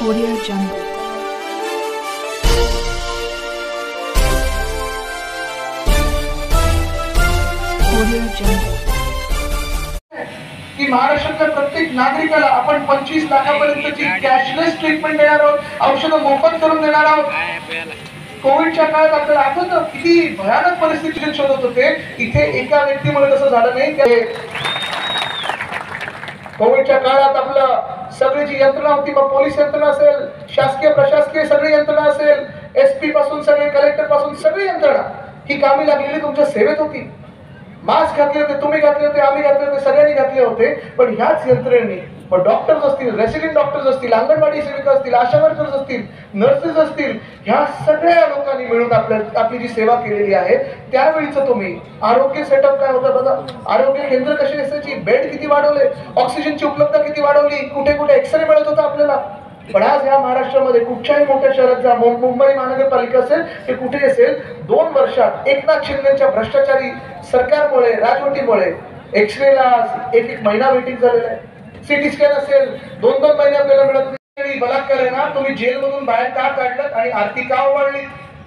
Audio Jungle. Audio Jungle. की महाराष्ट्रातल्या प्रत्येक नागरिकाला आपण 25 लाखापर्यंतची कॅशलेस ट्रीटमेंट देणार आहोत, औषधं मोफत करून देणार आहोत. कोविडच्या काळात आपल्याला आठवतं किती भयानक परिस्थिती शोधत होते. इथे एका व्यक्तीमुळे तसं झालं नाही. कोविडच्या काळात आपलं सगळी जी यंत्रणा होती, मग पोलीस यंत्रणा असेल, शासकीय प्रशासकीय सगळी यंत्रणा असेल, SP पासून सगळे कलेक्टर पासून सगळी यंत्रणा ही कामी लागलेली तुमच्या सेवेत होती. मास्क घातले होते, तुम्ही घातले होते, आम्ही घातले होते, सगळ्यांनी घातले होते. पण ह्याच यंत्रणेने मग डॉक्टर्स असतील, रेसिडेंट डॉक्टर्स असतील, अंगणवाडी सेविका असतील, आशा वर्कर्स असतील, नर्सेस असतील, ह्या सगळ्या लोकांनी मिळून आपली जी सेवा केलेली आहे. त्यावेळीच तुम्ही आरोग्य सेटअप काय होतं बघा. आरोग्य केंद्र कशी असायची, बेड किती वाढवले, ऑक्सिजनची उपलब्धता किती वाढवली, कुठे कुठे एक्सरे मिळत होता आपल्याला. पण आज या महाराष्ट्रामध्ये कुठच्याही मोठ्या शहरात जा, मुंबई महानगरपालिका असेल की कुठे असेल, 2 वर्षात एकनाथ शिंदेच्या भ्रष्टाचारी सरकारमुळे, राजवटीमुळे एक्सरेला एक महिना वेटिंग झालेला आहे. सिटी स्कॅन असेल 2-2 महिने आपल्याला मिळत नाही. बलात्कार आहे ना, तुम्ही जेलमधून बाहेर का काढलं आणि आरती का ओवाळली?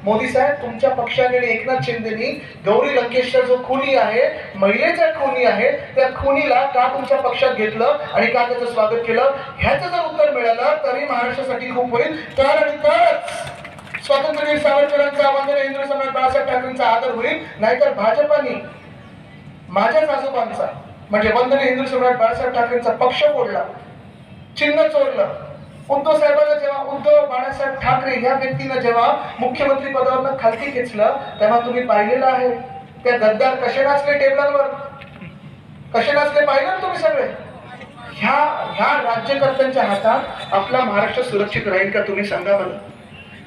मोदी साहेब, तुमच्या पक्षाने एकनाथ शिंदेनी गौरी लंकेशचा जो खूनी आहे, महिलेचा खूनी आहे, त्या खूनीला का तुमच्या पक्षात घेतलं आणि का त्याचं स्वागत केलं? ह्याचं जर उत्तर मिळालं तरी महाराष्ट्रासाठी खूप होईल. तरच स्वातंत्र्यवीर सावरकरांचा, वंदनीय हिंदू सम्राट बाळासाहेब ठाकरेंचा आदर होईल. नाहीतर भाजपाने माझ्याच आजोबांचा म्हणजे वंदनीय हिंदू सम्राट बाळासाहेब ठाकरेंचा पक्ष फोडला, चिन्ह चोरलं. उद्धव साहेबांना जेव्हा, उद्धव बाळासाहेब ठाकरे या व्यक्तीनं जेव्हा मुख्यमंत्री पदावरनं खालती खेचलं, तेव्हा तुम्ही पाहिलेलं आहे त्या गद्दार कसे नाचले टेबलांवर, कसे नाचले पाहिलं तुम्ही सगळे. ह्या राज्यकर्त्यांच्या हातात आपला महाराष्ट्र सुरक्षित राहील का? तुम्ही सांगा मला.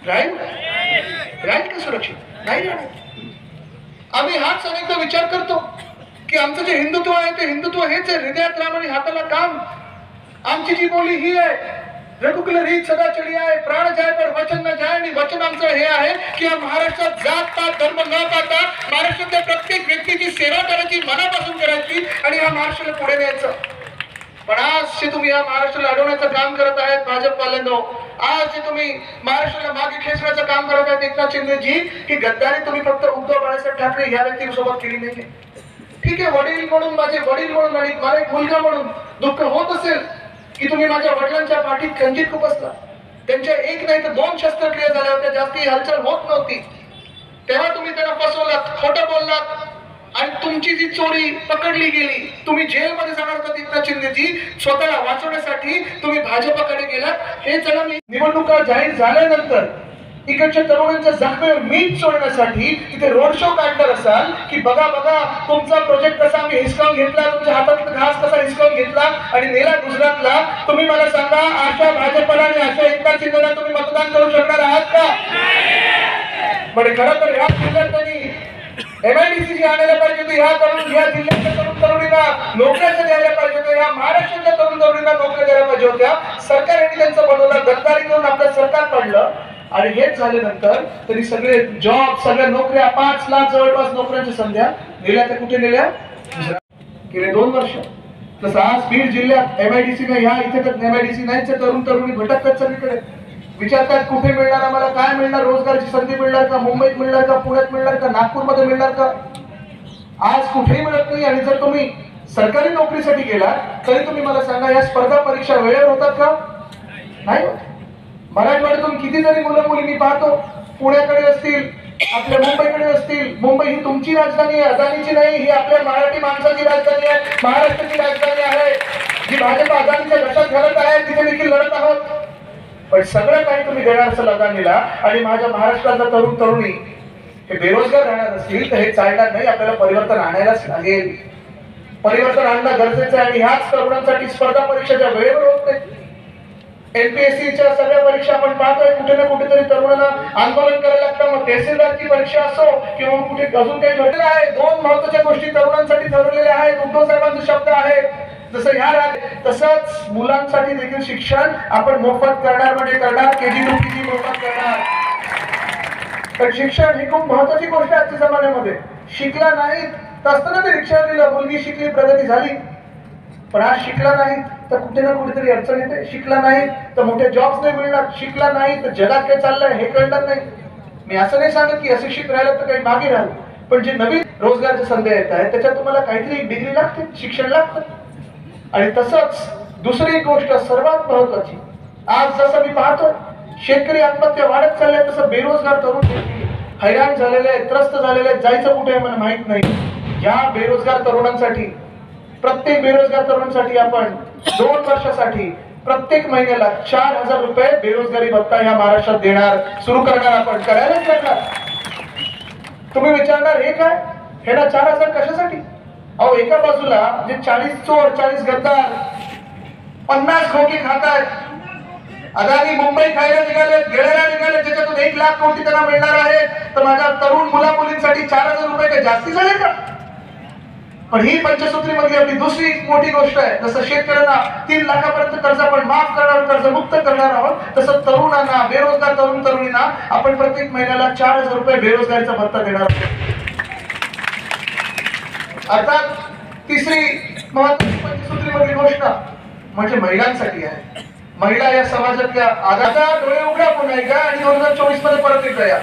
राहील का सुरक्षित? नाही राहील. आम्ही हाच अनेकदा विचार करतो की आमचं जे हिंदुत्व आहे ते हिंदुत्व हेच आहे, हृदयात राम आणि हाताला काम. आमची जी बोली ही आहे, रघुकुल रीत सदा चली आहे, प्राण जाय पर वचन न जाय. आणि वचन आमचं हे आहे की या महाराष्ट्रात जात पात धर्म न पाहता महाराष्ट्रातल्या प्रत्येक व्यक्तीची सेवा करायची, मनापासून करायची आणि या महाराष्ट्राला पुढे न्यायचं. पण आज जे तुम्ही या महाराष्ट्राला अडवण्याचं काम करत आहेत भाजपवाल्यांनो, आज जे तुम्ही महाराष्ट्राला मागे खेचण्याचं काम करत आहेत एकनाथ शिंदेजी, ही गद्दारी तुम्ही फक्त उद्धव बाळासाहेब ठाकरे या व्यक्तीसोबत केली नाही. ठीक आहे, वडील म्हणून, माझे वडील म्हणून आणि मला एक मुलगा म्हणून दुःख होत असेल की तुम्ही माझ्या वडिलांच्या पाठीत खंजीर खुपसला. त्यांच्या 1 नाही तर 2 शस्त्रक्रिया झाल्या होत्या, जास्ती हालचाल होत नव्हती. तेव्हा तुम्ही त्यांना फसवलात, खोटं बोललात आणि तुमची जी चोरी पकडली गेली. तुम्ही जेलमध्ये जाणार होता एकनाथ शिंदेजी, स्वतःला वाचवण्यासाठी तुम्ही भाजपाकडे गेलात. हे चला, निवडणुका जाहीर झाल्यानंतर इकडच्या तरुणांच्या जखमेवर मीठ सोडण्यासाठी तिथे रोड शो काढणार असाल की बघा बघा तुमचा प्रोजेक्ट कसा आम्ही हिसकावून घेतला, तुमच्या हातातला घास कसा हिसकावून घेतला आणि नेला गुजरातला. तुम्ही मला सांगा, अशा भाजपला आणि अशा एकनाथ शिंदेला तुम्ही मतदान करू शकणार आहात का? पण खरं तर ह्या जिल्ह्यात त्यांनी MIDC आणायला पाहिजे होती. ह्या जिल्ह्यातल्या तरुण तरुणींना नोकऱ्या द्यायला पाहिजे होत्या, या महाराष्ट्रातल्या तरुण तरुणींना नोकऱ्या द्यायला पाहिजे होत्या. सरकार यांनी त्यांचं बनवलं, गद्दारी करून आपलं सरकार पडलं. आणि हेच झाल्यानंतर तरी सगळे जॉब, सगळ्या नोकऱ्या, 5 लाख जवळपास नोकऱ्यांच्या संध्या नेल्या. त्या कुठे नेल्या? गेले 2 वर्ष. तसं आज बीड जिल्ह्यात MIDC नाही, ह्या इथे तर MIDC नाहीच. तरुण तरुणी भटकतात सगळीकडे, विचारतात कुठे मिळणार, आम्हाला काय मिळणार, रोजगाराची संधी मिळणार का, मुंबईत मिळणार का, पुण्यात मिळणार का, नागपूरमध्ये मिळणार का? आज कुठेही मिळत नाही. आणि जर तुम्ही सरकारी नोकरीसाठी गेलात तरी तुम्ही मला सांगा, या स्पर्धा परीक्षा वेळेवर होतात का? नाही होत. मराठवाड्यातून कितीतरी मुलं मुली मी पाहतो, पुण्याकडे असतील, आपल्या मुंबईकडे असतील. मुंबई ही तुमची राजधानी आहे, अदानीची नाही. ही आपल्या मराठी माणसाची राजधानी आहे, महाराष्ट्राची राजधानी आहे, जी भाजप अदानीच्या घशात घालत आहे. तिथे देखील लढत आहोत. पण सगळं काही तुम्ही देणार असेल अदानीला आणि माझ्या महाराष्ट्रातला तरुण तरुणी हे बेरोजगार राहणार असतील तर हे चालणार नाही. आपल्याला परिवर्तन आणायलाच लागेल. परिवर्तन आणणं गरजेचं आहे. आणि ह्याच तरुणांसाठी स्पर्धा परीक्षेच्या वेळेवर होत नाही. NPSCच्या सगळ्या परीक्षा आपण पाहतोय, कुठे ना कुठेतरी तरुणांना आंदोलन करायला लागतं. मग तहसीलदारची परीक्षा असो किंवा कुठे अजून काही घडलेलं आहे. 2 महत्त्वाच्या गोष्टी तरुणांसाठी ठरवलेल्या आहेत. उद्धव साहेबांचे शब्द आहेत, जसं ह्या तसंच मुलांसाठी देखील शिक्षण आपण मोफत करणार, म्हणजे करणार, KG to PG मोफत करणार. तर शिक्षण ही खूप महत्त्वाची गोष्ट आहे आजच्या जमान्यामध्ये. शिकला नाहीत तर असताना ते रिक्षा दिलं, मुलगी शिकली, प्रगती झाली. पण आज शिकला नाहीत, तर कुठे ना कुठेतरी अडचण येते. शिकला नाही तर मोठे जॉब्स नाही मिळणार, शिकला नाही तर जगात काय चाललंय हे कळणार नाही. मी असं नाही सांगत की अशिक्षित राहिलं तर काही मागे राहिलं, पण जे नवीन रोजगारच्या संधी येत आहेत त्याच्यात तुम्हाला काहीतरी डिग्री लागते, शिक्षण लागतं. आणि तसंच दुसरी गोष्ट सर्वात महत्वाची, आज जसं मी पाहतो शेतकरी आत्महत्या वाढत चालल्या, तसं बेरोजगार तरुण हैराण झालेले आहेत, त्रस्त झालेले आहेत, जायचं कुठे मला माहित नाही. या बेरोजगार तरुणांसाठी, प्रत्येक बेरोजगार तरुणांसाठी आपण 2 वर्षासाठी प्रत्येक महिन्याला 4,000 रुपये बेरोजगारी भत्ता या महाराष्ट्रात देणार, सुरू करणार. आपण करायलाच लागणार. तुम्ही विचारणार हे काय, हे ना 4,000 कशासाठी? अहो एका बाजूला जे 40 चोर, 40 गद्दार 50 खोके खातात, अदानी मुंबई खायला निघाले, गिळायला निघाले, ज्याच्यातून 1 लाख कोटी त्यांना मिळणार आहे, तर माझ्या तरुण मुला मुलींसाठी 4,000 रुपये काही जास्ती झाले का? पण ही पंचसूत्री मधली आपली दुसरी मोठी गोष्ट आहे. जसं शेतकऱ्यांना 3 लाखापर्यंत कर्ज आपण माफ करणार, कर्जमुक्त करणार आहोत, तसं तरुणांना, बेरोजगार तरुण तरुणींना आपण प्रत्येक महिन्याला 4,000 रुपये बेरोजगारीचा भत्ता देणार आहोत. अर्थात तिसरी महत्वाची पंचसूत्री मधली गोष्ट म्हणजे महिलांसाठी आहे. महिला या समाजातल्या आता डोळे उघडा पुन्हा एकदा आणि 2024 मध्ये परत एकदा या.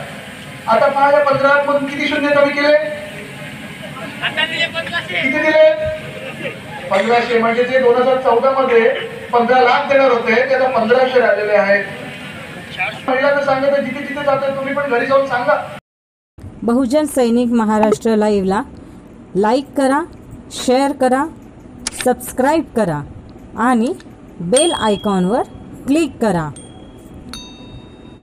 आता पहा या 15 मधून किती शून्य कमी केले, किती दिले? 1500. म्हणजे जे 2014 मध्ये 15 लाख देणार होते ते आता 1500 राहिलेले आहेत. महिलांना सांगत जिथे जिथे जातात तुम्ही पण घरी जाऊन सांगा. बहुजन सैनिक महाराष्ट्र लाईव्हला लाईक करा, शेअर करा, सबस्क्राईब करा आणि बेल आयकॉनवर क्लिक करा.